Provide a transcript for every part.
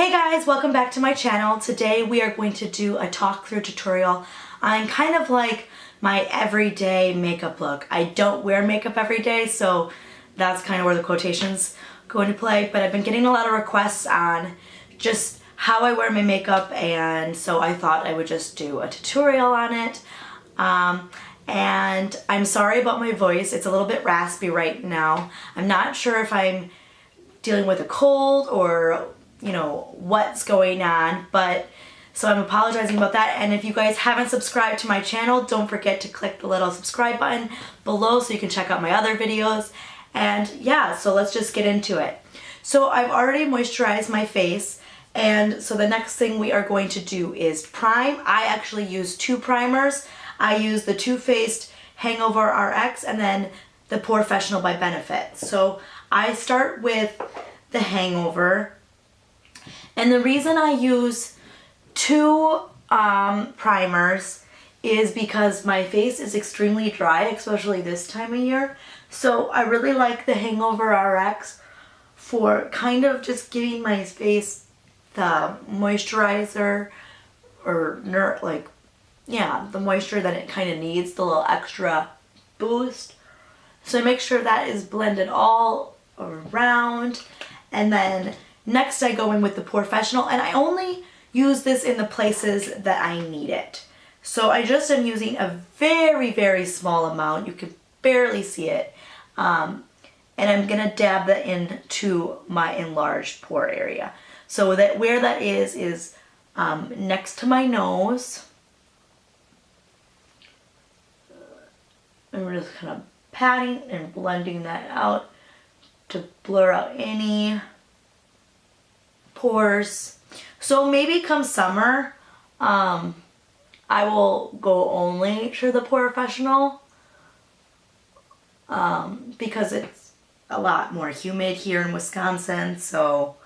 Hey guys, welcome back to my channel. Today we are going to do a talk through tutorial on kind of like my everyday makeup look. I don't wear makeup every day, so that's kind of where the quotations go into play, but I've been getting a lot of requests on just how I wear my makeup, and so I thought I would just do a tutorial on it. And I'm sorry about my voice. It's a little bit raspy right now. I'm not sure if I'm dealing with a cold or what's going on, but so I'm apologizing about that. And if you guys haven't subscribed to my channel, don't forget to click the little subscribe button below so you can check out my other videos. And yeah, so let's just get into it. So I've already moisturized my face, and so the next thing we are going to do is prime. I actually use two primers. I use the Faced Hangover Rx and then the Porefessional by Benefit. So I start with the Hangover. And the reason I use two primers is because my face is extremely dry, especially this time of year. So I really like the Hangover RX for kind of just giving my face the moisturizer or the moisture that it kind of needs, the little extra boost. So I make sure that is blended all around, and then next I go in with the Porefessional, and I only use this in the places that I need it. So I just am using a very, very small amount. You can barely see it. And I'm gonna dab that into my enlarged pore area. So that where that is next to my nose. And we're just kind of patting and blending that out to blur out any pores. So maybe come summer, I will go only to the Porefessional because it's a lot more humid here in Wisconsin, so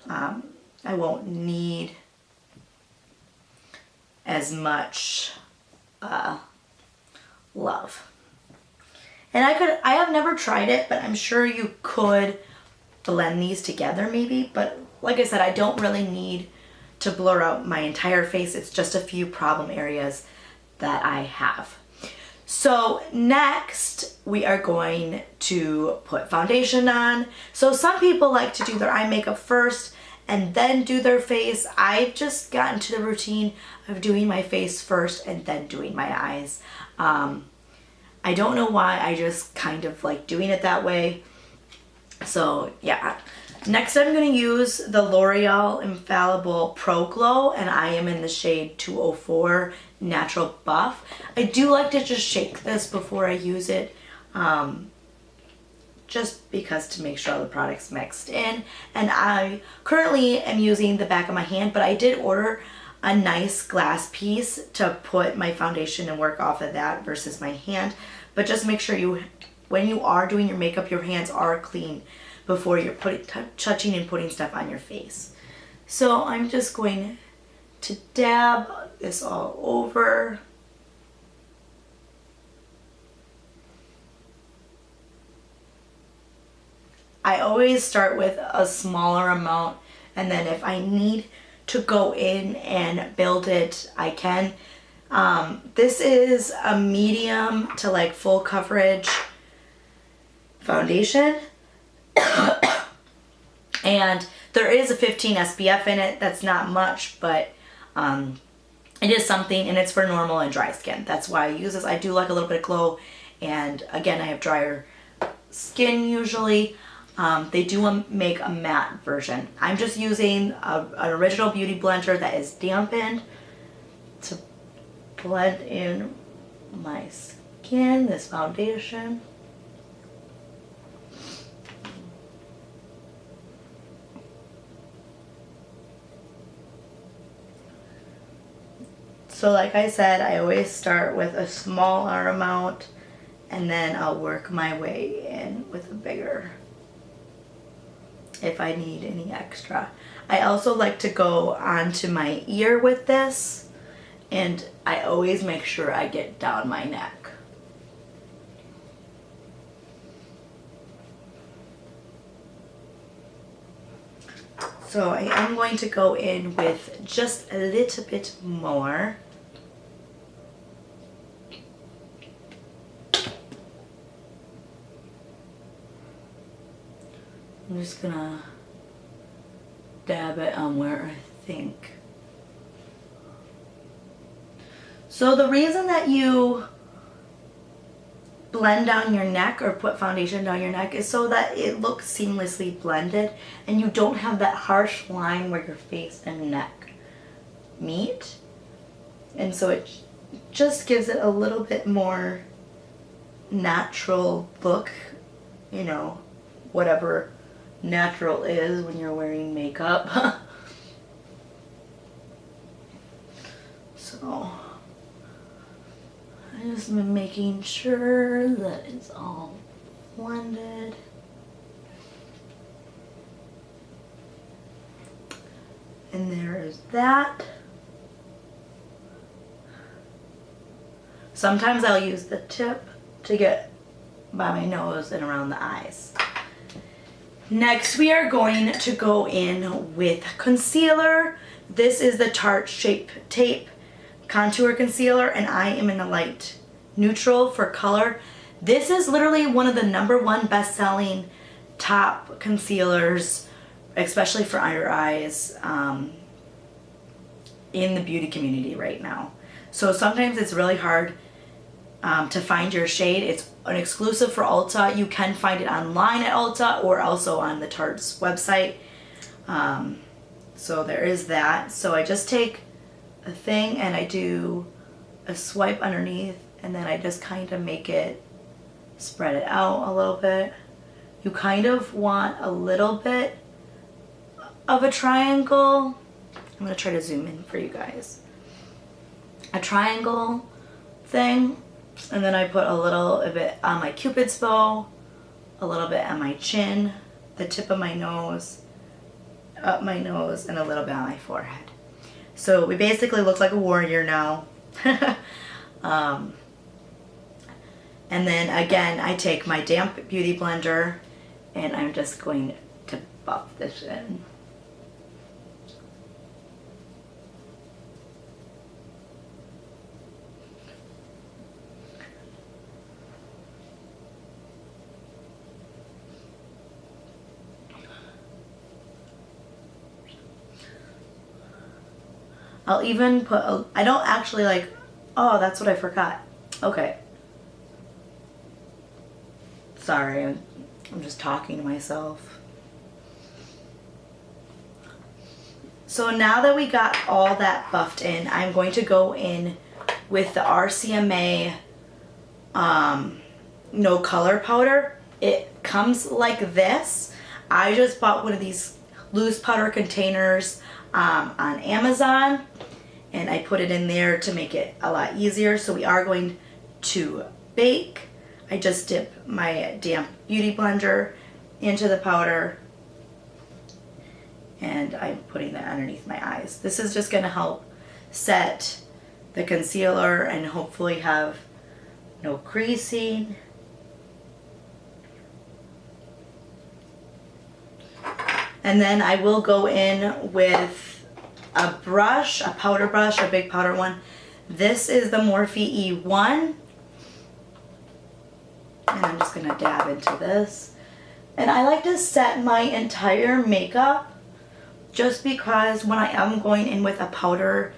I won't need as much love. And I have never tried it, but I'm sure you could blend these together maybe, but like I said, I don't really need to blur out my entire face. It's just a few problem areas that I have. So next we are going to put foundation on. So some people like to do their eye makeup first and then do their face. I've just gotten to the routine of doing my face first and then doing my eyes. I don't know why, I just kind of like doing it that way. So yeah. Next I'm going to use the Loreal Infallible Pro Glow, and I am in the shade 204 Natural Buff. I do like to just shake this before I use it, just because to make sure all the product's mixed in. And I currently am using the back of my hand, but I did order a nice glass piece to put my foundation and work off of that versus my hand. But just make sure when you are doing your makeup, your hands are clean before you're touching and putting stuff on your face. So I'm just going to dab this all over. I always start with a smaller amount, and then if I need to go in and build it, I can. This is a medium to like full coverage foundation. And there is a 15 SPF in it. That's not much, but it is something, and it's for normal and dry skin. That's why I use this. I do like a little bit of glow, and again, I have drier skin usually. They do make a matte version. I'm just using an original beauty blender that is dampened to blend in my skin, this foundation. So like I said, I always start with a smaller amount, and then I'll work my way in with a bigger if I need any extra. I also like to go onto my ear with this, and I always make sure I get down my neck. So I am going to go in with just a little bit more. I'm just gonna dab it on where I think. So the reason that you blend down your neck or put foundation down your neck is so that it looks seamlessly blended and you don't have that harsh line where your face and neck meet. And so it just gives it a little bit more natural look, you know, whatever natural is when you're wearing makeup. So I just been making sure that it's all blended. And there is that. Sometimes I'll use the tip to get by my nose and around the eyes. Next we are going to go in with concealer. This is the Tarte Shape Tape Contour Concealer, and I am in a light neutral for color. This is literally one of the #1 best-selling top concealers, especially for under eyes, in the beauty community right now. So sometimes it's really hard to find your shade. It's an exclusive for Ulta. You can find it online at Ulta or also on the Tarte's website. So there is that. So I just take a thing and I do a swipe underneath, and then I just kind of make it, spread it out a little bit. You kind of want a little bit of a triangle. I'm going to try to zoom in for you guys. A triangle thing. And then I put a little bit on my Cupid's bow, a little bit on my chin, the tip of my nose, up my nose, and a little bit on my forehead. So we basically look like a warrior now. And then again, I take my damp beauty blender and I'm just going to buff this in. I'll even put, I don't actually like, oh, that's what I forgot. Okay. Sorry, I'm just talking to myself. So now that we got all that buffed in, I'm going to go in with the RCMA No Color Powder. It comes like this. I just bought one of these loose powder containers on Amazon, and I put it in there to make it a lot easier. So we are going to bake. I just dip my damp beauty blender into the powder and I'm putting that underneath my eyes. This is just going to help set the concealer and hopefully have no creasing. And then I will go in with a brush, a powder brush, a big powder one. This is the Morphe E1. And I'm just going to dab into this. And I like to set my entire makeup just because when I am going in with a powder,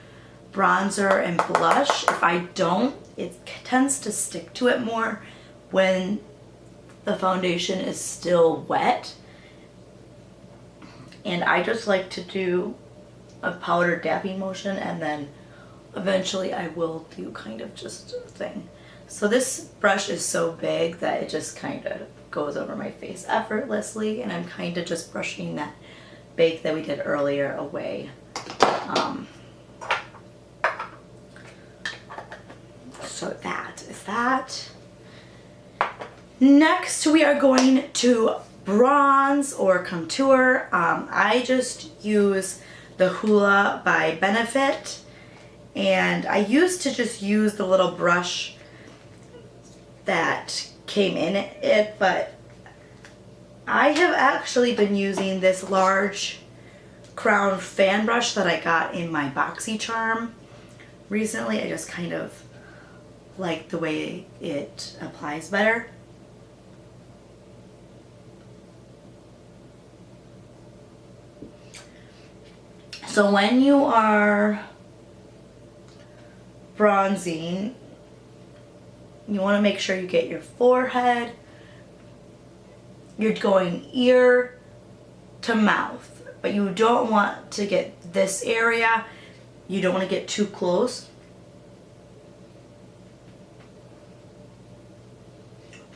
bronzer, and blush, if I don't, it tends to stick to it more when the foundation is still wet. And I just like to do a powder dabbing motion, and then eventually I will do kind of just a thing. So this brush is so big that it just kind of goes over my face effortlessly, and I'm kind of just brushing that bake that we did earlier away. So that is that. Next we are going to bronze or contour. I just use the Hoola by Benefit, and I used to just use the little brush that came in it, but I have actually been using this large Crown fan brush that I got in my BoxyCharm recently. I just kind of like the way it applies better. So when you are bronzing, you want to make sure you get your forehead. You're going ear to mouth, but you don't want to get this area. You don't want to get too close.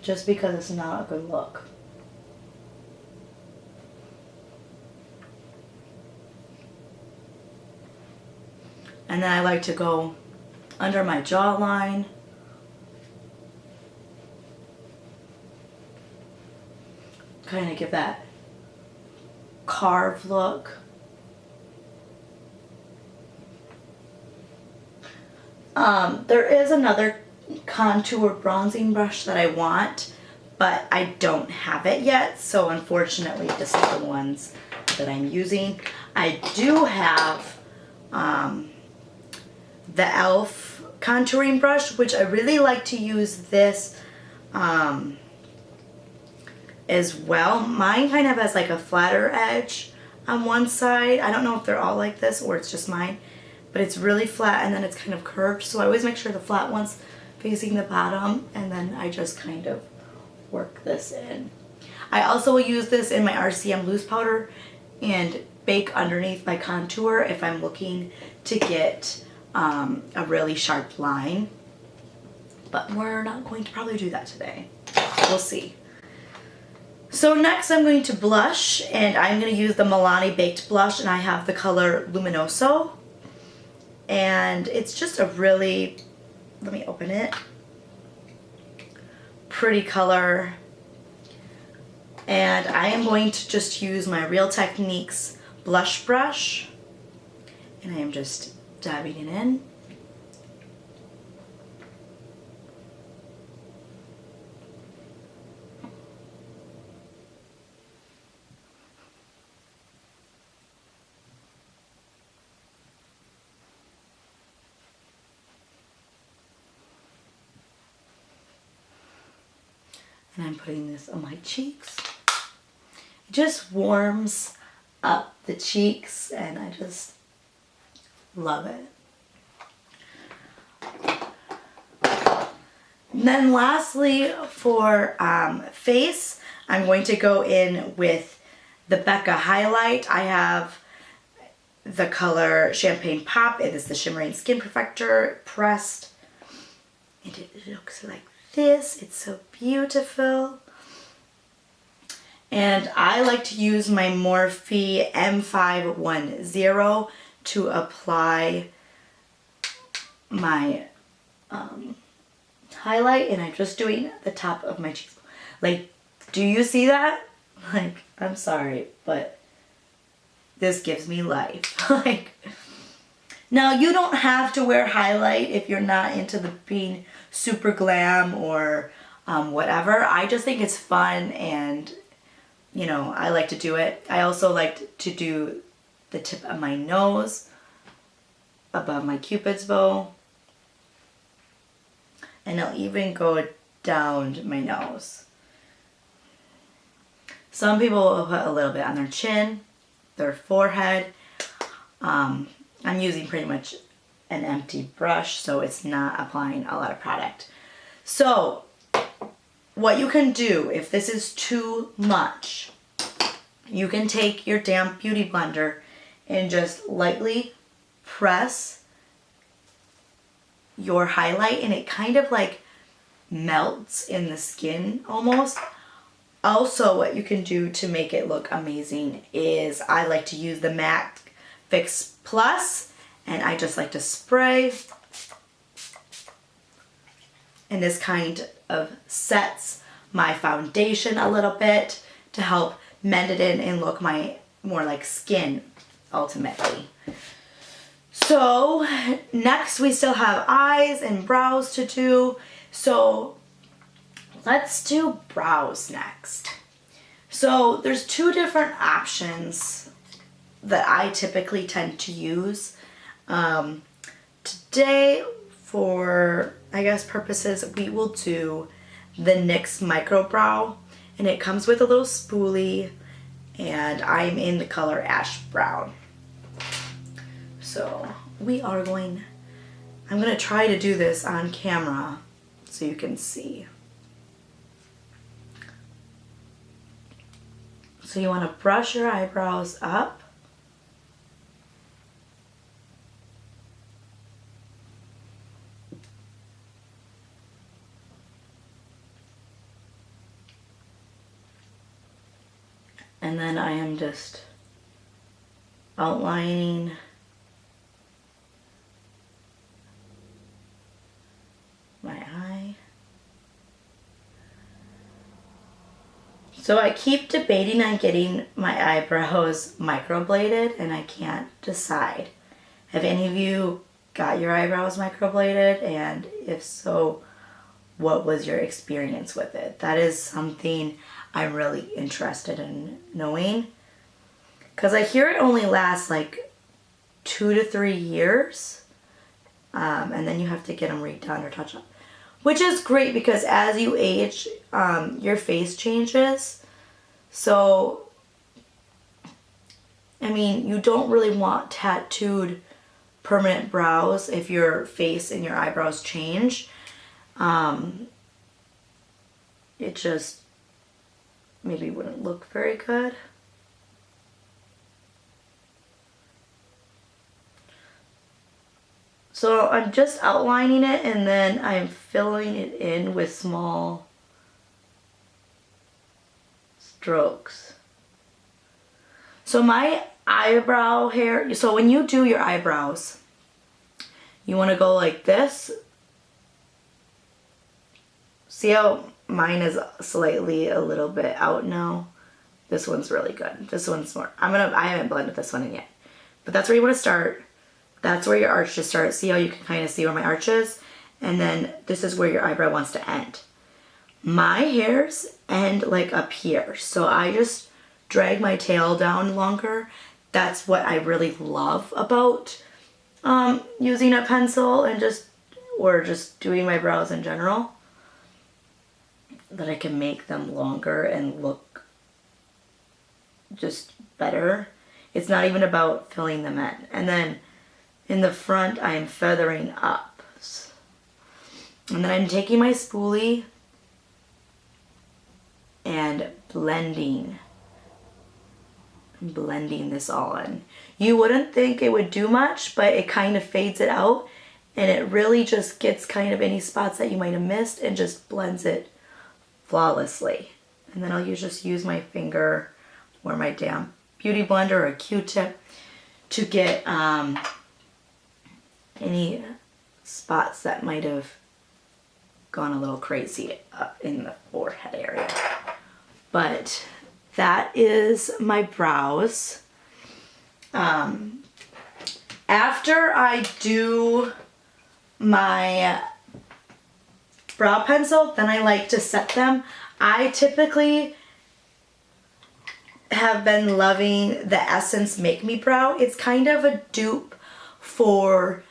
Just because it's not a good look. And then I like to go under my jawline. Kind of give that carved look. There is another contour bronzing brush that I want, but I don't have it yet, so unfortunately this is the ones that I'm using. I do have the e.l.f. contouring brush, which I really like to use this as well. Mine kind of has like a flatter edge on one side. I don't know if they're all like this or it's just mine, but it's really flat and then it's kind of curved, so I always make sure the flat one's facing the bottom, and then I just kind of work this in. I also will use this in my RCM loose powder and bake underneath my contour if I'm looking to get a really sharp line, but we're not going to probably do that today. We'll see. So next I'm going to blush, and I'm going to use the Milani Baked Blush, and I have the color Luminoso, and it's just a really, let me open it, pretty color. And I am going to just use my Real Techniques blush brush, and I am just dabbing it in. And I'm putting this on my cheeks. It just warms up the cheeks, and I just love it. And then lastly, for face, I'm going to go in with the Becca highlight. I have the color Champagne Pop. It is the Shimmering Skin Perfector pressed, and it looks like this. It's so beautiful. And I like to use my Morphe M510 to apply my highlight, and I'm just doing the top of my cheeks. Like, do you see that? Like, I'm sorry, but this gives me life. Like, now you don't have to wear highlight if you're not into the being super glam or whatever. I just think it's fun, and you know, I like to do it. I also like to do the tip of my nose above my Cupid's bow, and I'll even go down my nose. Some people will put a little bit on their chin, their forehead. I'm using pretty much an empty brush, so it's not applying a lot of product. So what you can do if this is too much, you can take your damp beauty blender and just lightly press your highlight, and it kind of like melts in the skin almost. Also, what you can do to make it look amazing is I like to use the MAC Fix Plus, and I just like to spray, and this kind of sets my foundation a little bit to help mend it in and look more like skin ultimately. So next we still have eyes and brows to do, so let's do brows next. So there's two different options that I typically tend to use. Today, for, I guess, purposes, we will do the NYX Micro Brow, and it comes with a little spoolie, and I'm in the color Ash Brown. So I'm gonna try to do this on camera so you can see. So you want to brush your eyebrows up. And then I am just outlining my eye. So I keep debating on getting my eyebrows microbladed, and I can't decide. Have any of you got your eyebrows microbladed? And if so, what was your experience with it? That is something I'm really interested in knowing, because I hear it only lasts like 2 to 3 years, and then you have to get them redone or touch up, which is great because as you age, your face changes. So, I mean, you don't really want tattooed permanent brows if your face and your eyebrows change. It just maybe wouldn't look very good. So I'm just outlining it, and then I'm filling it in with small strokes. So my eyebrow hair, so when you do your eyebrows, you want to go like this. See how mine is slightly a little bit out now? This one's really good. This one's more, I haven't blended this one in yet. But that's where you want to start. That's where your arch should start. See how you can kind of see where my arch is? And then this is where your eyebrow wants to end. My hairs end like up here. So I just drag my tail down longer. That's what I really love about using a pencil and just doing my brows in general. That I can make them longer and look just better. It's not even about filling them in. And then in the front, I am feathering up. And then I'm taking my spoolie and blending this all in. You wouldn't think it would do much, but it kind of fades it out, and it really just gets kind of any spots that you might have missed and just blends it flawlessly. And then I'll just use my finger or my damp beauty blender or a Q-tip to get any spots that might have gone a little crazy up in the forehead area. But that is my brows. After I do my brow pencil, then I like to set them. I typically have been loving the Essence Make Me Brow. It's kind of a dupe for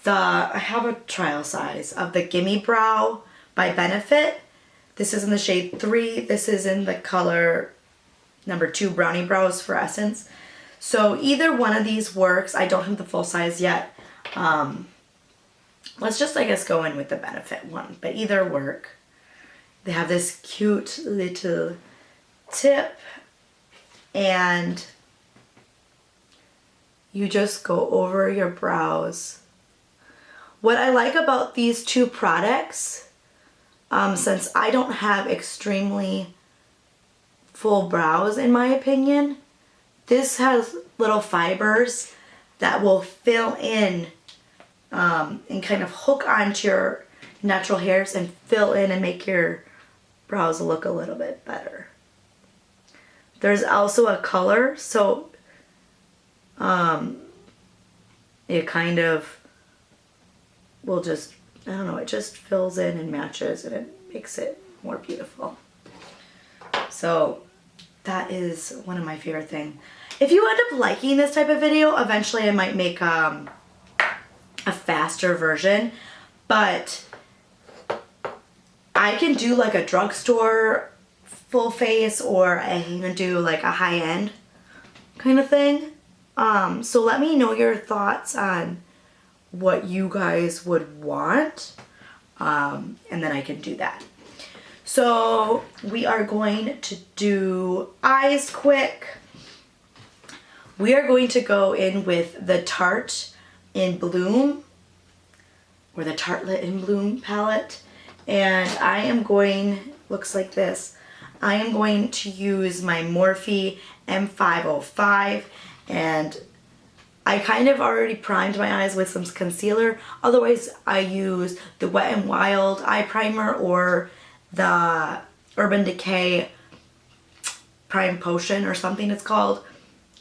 I have a trial size of the Gimme Brow by Benefit. This is in the shade 3. This is in the color number 2 Brownie Brows for Essence. So either one of these works. I don't have the full size yet. Let's just, I guess, go in with the Benefit one, but either work. They have this cute little tip, and you just go over your brows. What I like about these two products, since I don't have extremely full brows in my opinion, this has little fibers that will fill in and kind of hook onto your natural hairs and fill in and make your brows look a little bit better. There's also a color, so it kind of will just, I don't know, it just fills in and matches and it makes it more beautiful. So that is one of my favorite things. If you end up liking this type of video, eventually I might make a faster version, but I can do like a drugstore full face, or I can even do like a high-end kind of thing. So let me know your thoughts on what you guys would want, and then I can do that. So we are going to do eyes quick. We are going to go in with the Tarte in Bloom, or the Tartlette in Bloom palette, and I am going, looks like this, I am going to use my Morphe M505, and I kind of already primed my eyes with some concealer. Otherwise, I use the Wet n Wild eye primer or the Urban Decay Prime Potion or something it's called.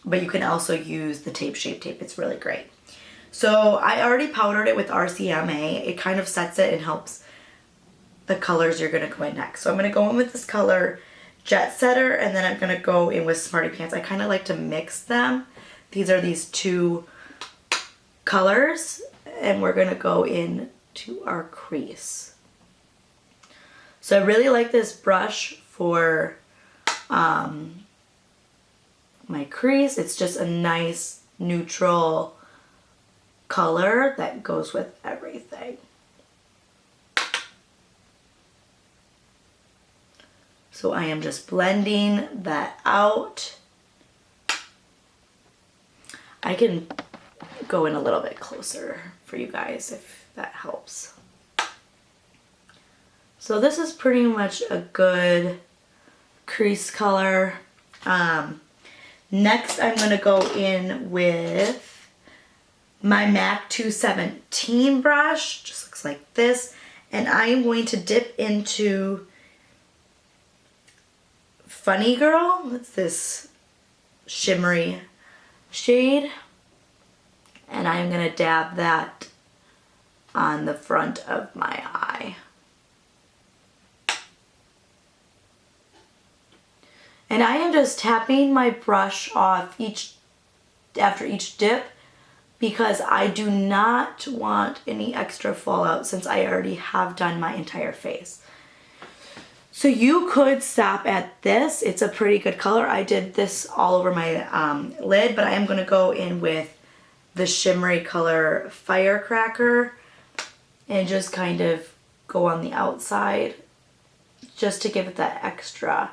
But you can also use the Tape Shape Tape. It's really great. So I already powdered it with RCMA. It kind of sets it and helps the colors you're going to go in next. So I'm going to go in with this color Jet Setter, and then I'm going to go in with Smarty Pants. I kind of like to mix them. These are these two colors, and we're going to go in to our crease. So I really like this brush for my crease. It's just a nice neutral color that goes with everything. So I am just blending that out. I can go in a little bit closer for you guys if that helps. So this is pretty much a good crease color. Next I'm going to go in with my MAC 217 brush. Just looks like this. And I am going to dip into Funny Girl. It's this shimmery shade, and I'm going to dab that on the front of my eye. And I am just tapping my brush off after each dip, because I do not want any extra fallout since I already have done my entire face. So you could stop at this. It's a pretty good color. I did this all over my lid, but I am going to go in with the shimmery color Firecracker and just kind of go on the outside just to give it that extra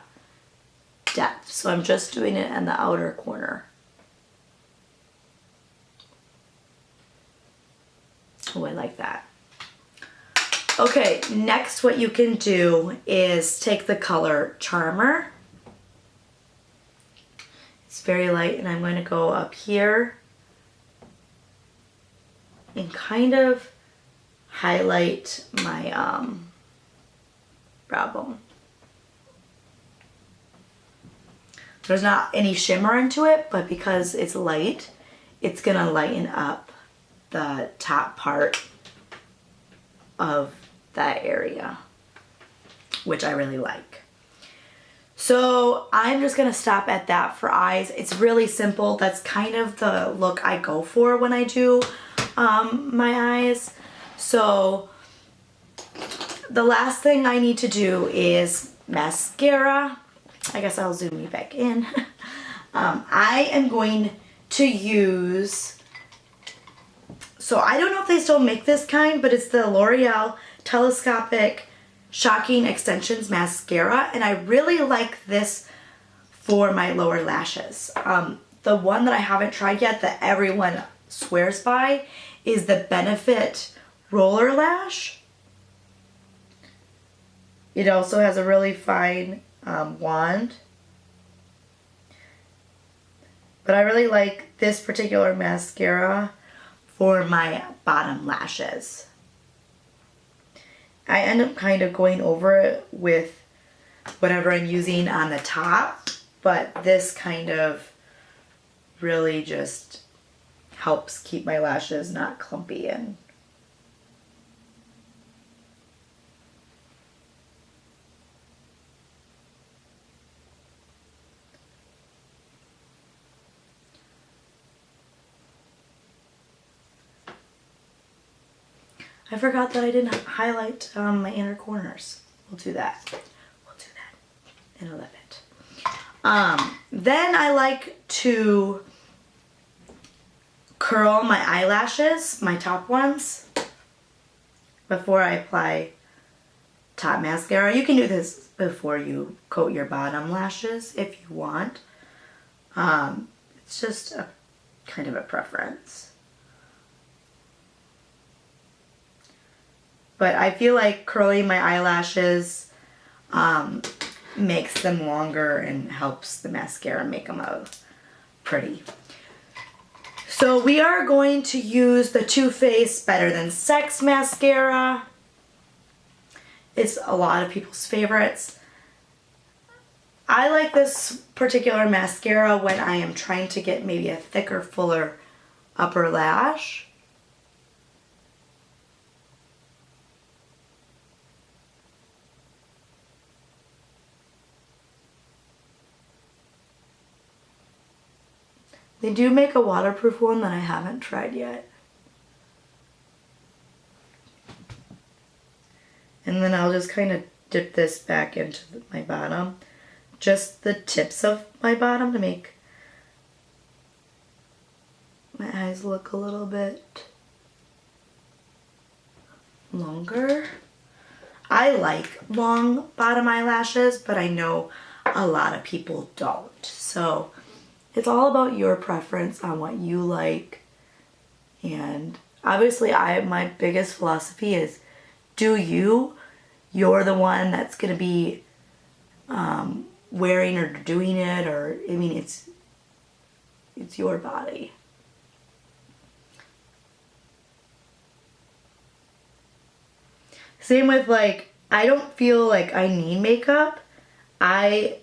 depth. So I'm just doing it in the outer corner. Oh, I like that. Okay, next what you can do is take the color Charmer. It's very light, and I'm going to go up here and kind of highlight my brow bone. There's not any shimmer into it, but because it's light, it's going to lighten up the top part of that area, which I really like. So I'm just gonna stop at that for eyes. It's really simple. That's kind of the look I go for when I do my eyes. So the last thing I need to do is mascara. I guess I'll zoom you back in. I am going to use, so I don't know if they still make this kind, but it's the L'Oreal Telescopic Shocking Extensions Mascara, and I really like this for my lower lashes. The one that I haven't tried yet that everyone swears by is the Benefit Roller Lash. It also has a really fine wand. But I really like this particular mascara for my bottom lashes. I end up kind of going over it with whatever I'm using on the top, but this kind of really just helps keep my lashes not clumpy and I forgot that I didn't highlight my inner corners. We'll do that. We'll do that in a little bit. Then I like to curl my eyelashes, my top ones, before I apply top mascara. You can do this before you coat your bottom lashes if you want. It's just a kind of a preference. But I feel like curling my eyelashes makes them longer and helps the mascara make them pretty. So we are going to use the Too Faced Better Than Sex Mascara. It's a lot of people's favorites. I like this particular mascara when I am trying to get maybe a thicker, fuller upper lash. They do make a waterproof one that I haven't tried yet. And then I'll just kind of dip this back into my bottom. Just the tips of my bottom to make my eyes look a little bit longer. I like long bottom eyelashes, but I know a lot of people don't. So it's all about your preference on what you like. And obviously my biggest philosophy is do you. You're the one that's going to be wearing or doing it, or I mean it's your body. Same with like, I don't feel like I need makeup. I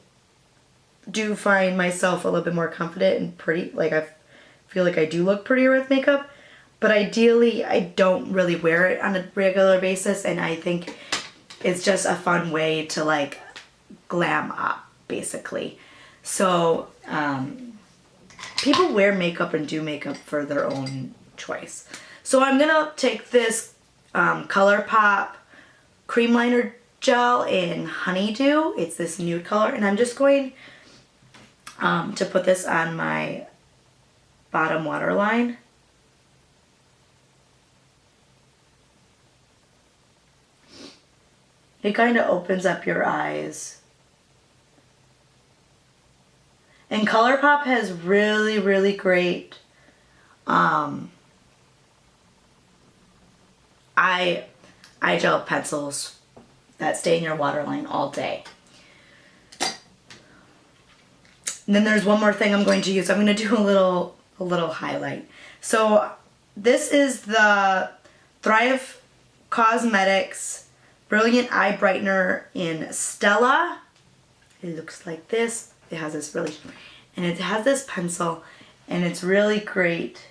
do find myself a little bit more confident and pretty, like I feel like I do look prettier with makeup, but ideally I don't really wear it on a regular basis, and I think it's just a fun way to like glam up basically. So people wear makeup and do makeup for their own choice. So I'm gonna take this Colourpop cream liner gel in HoneyDude. It's this nude color, and I'm just going to put this on my bottom waterline. It kind of opens up your eyes. And Colourpop has really, really great eye gel pencils that stay in your waterline all day. And then there's one more thing I'm going to use. I'm going to do a little highlight. So this is the Thrive Causemetics Brilliant Eye Brightener in Stella. It looks like this. It has this really, and it has this pencil, and it's really great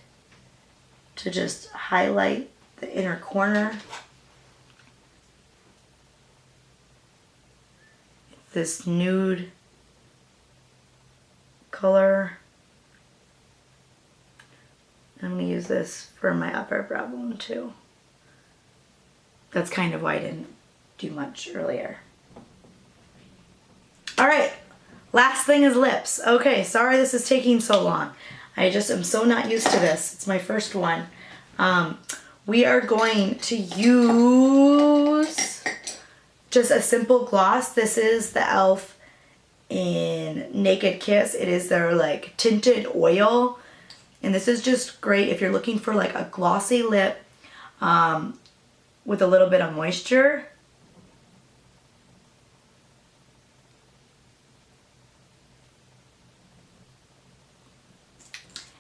to just highlight the inner corner. This nude color. I'm going to use this for my upper brow bone too. That's kind of why I didn't do much earlier. Alright, last thing is lips. Okay, sorry this is taking so long. I just am so not used to this. It's my first one. We are going to use just a simple gloss. This is the e.l.f. in Naked Kiss. It is their like tinted oil. And this is just great if you're looking for like a glossy lip with a little bit of moisture.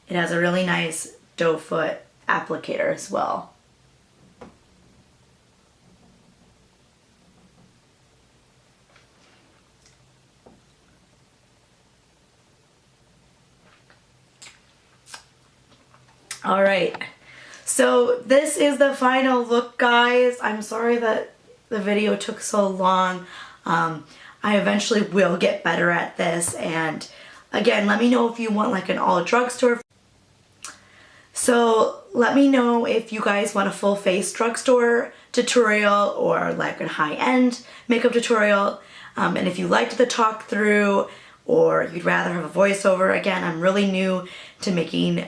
It has a really nice doe foot applicator as well. All right, so this is the final look, guys. I'm sorry that the video took so long. I eventually will get better at this, and again, let me know if you want like an all drugstore. So let me know if you guys want a full face drugstore tutorial or like a high-end makeup tutorial. And if you liked the talk through or you'd rather have a voiceover. Again, I'm really new to making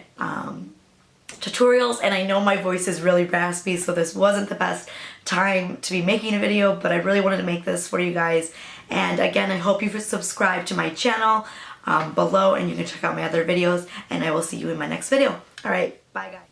tutorials, and I know my voice is really raspy, so this wasn't the best time to be making a video, but I really wanted to make this for you guys. And again, I hope you subscribe to my channel below, and you can check out my other videos, and I will see you in my next video. Alright, bye guys.